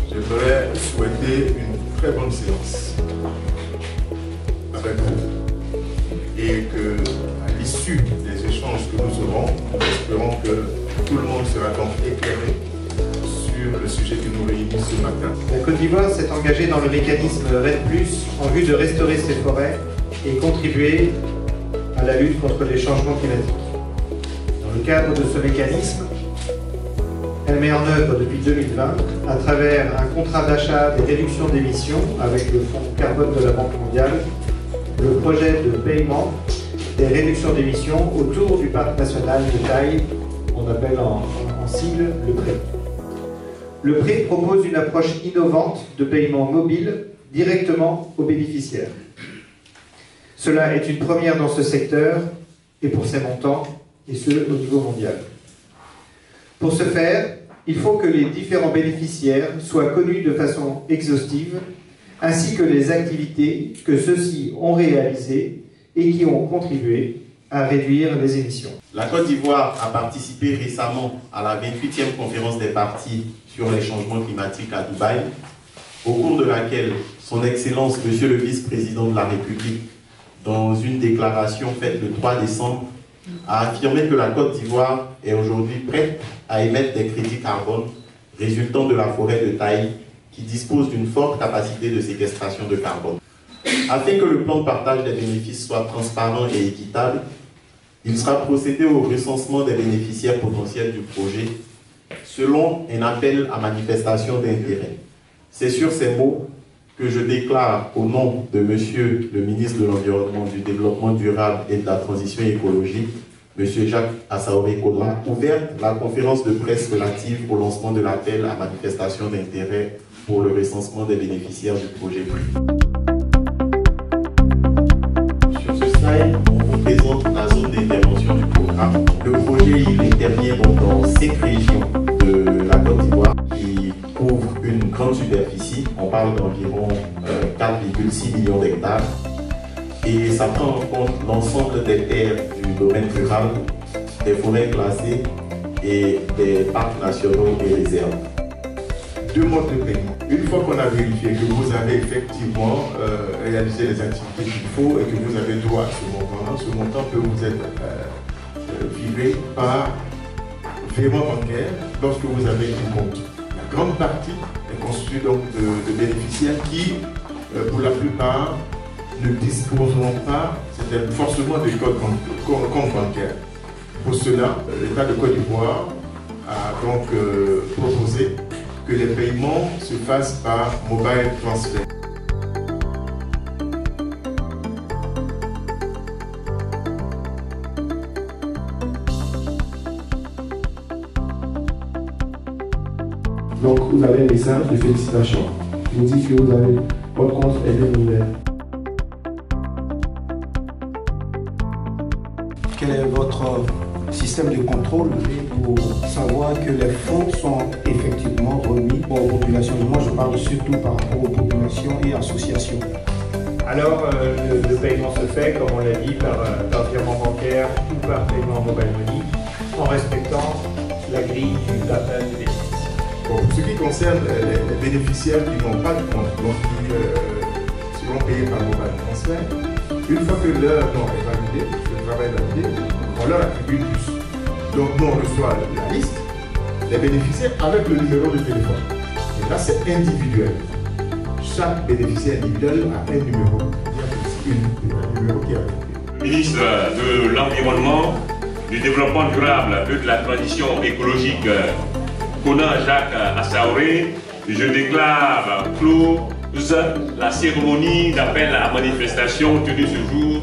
J'aimerais souhaiter une très bonne séance avec vous et que, à l'issue des échanges que nous aurons, nous espérons que tout le monde sera donc éclairé sur le sujet qui nous réunit ce matin. La Côte d'Ivoire s'est engagée dans le mécanisme REDD+, en vue de restaurer ses forêts et contribuer à la lutte contre les changements climatiques. Dans le cadre de ce mécanisme, elle met en œuvre depuis 2020, à travers un contrat d'achat des réductions d'émissions avec le Fonds carbone de la Banque mondiale, le projet de paiement des réductions d'émissions autour du parc national de Taï, qu'on appelle en sigle le PRÉ. Le PRÉ propose une approche innovante de paiement mobile directement aux bénéficiaires. Cela est une première dans ce secteur et pour ces montants, et ce au niveau mondial. Pour ce faire, il faut que les différents bénéficiaires soient connus de façon exhaustive, ainsi que les activités que ceux-ci ont réalisées et qui ont contribué à réduire les émissions. La Côte d'Ivoire a participé récemment à la 28e conférence des parties sur les changements climatiques à Dubaï, au cours de laquelle son Excellence, Monsieur le Vice-président de la République, dans une déclaration faite le 3 décembre, a affirmé que la Côte d'Ivoire est aujourd'hui prête à émettre des crédits carbone résultant de la forêt de Taï qui dispose d'une forte capacité de séquestration de carbone. Afin que le plan de partage des bénéfices soit transparent et équitable, il sera procédé au recensement des bénéficiaires potentiels du projet selon un appel à manifestation d'intérêt. C'est sur ces mots que je déclare au nom de Monsieur le ministre de l'Environnement, du Développement durable et de la Transition écologique, Monsieur Jacques Assaoré-Kodra, ouverte la conférence de presse relative au lancement de l'appel à manifestation d'intérêt pour le recensement des bénéficiaires du projet. Sur ce slide, on vous présente la zone d'intervention du programme. Le projet il intervient donc dans 5 régions de la Côte d'Ivoire qui couvrent une grande superficie. On parle d'environ 4,6 millions d'hectares. Et ça prend en compte l'ensemble des terres du domaine rural, des forêts classées et des parcs nationaux et réserves. 2 modes de paiement. Une fois qu'on a vérifié que vous avez effectivement réalisé les activités qu'il faut et que vous avez droit à ce montant peut vous être livré par virement bancaire lorsque vous avez un compte. La grande partie est constituée donc de bénéficiaires qui, pour la plupart, ne disposeront pas forcément de compte bancaire. Pour cela, l'État de Côte d'Ivoire a donc proposé que les paiements se fassent par mobile transfer. Donc vous avez un message de félicitations qui vous dit que votre compte est bien ouvert. Quel est votre système de contrôle pour savoir que les fonds sont effectivement remis aux populations? Moi, je parle surtout par rapport aux populations et associations. Alors, le paiement se fait, comme on l'a dit, par virement bancaire ou par paiement mobile money, en respectant la grille du partage des bénéfices. Bon, pour ce qui concerne les bénéficiaires qui n'ont pas de compte, donc qui seront payés par mobile transfert, une fois que leur nom est validé, le travail est validé, on leur attribue une puce. Donc nous on reçoit la liste des bénéficiaires avec le numéro de téléphone. Et là c'est individuel. Chaque bénéficiaire individuel a un numéro. Un numéro qui est attribué. Ministre de l'Environnement, du Développement durable et de la Transition écologique, Conan Jacques Assaoré, je déclare close la cérémonie d'appel à manifestation tenue ce jour.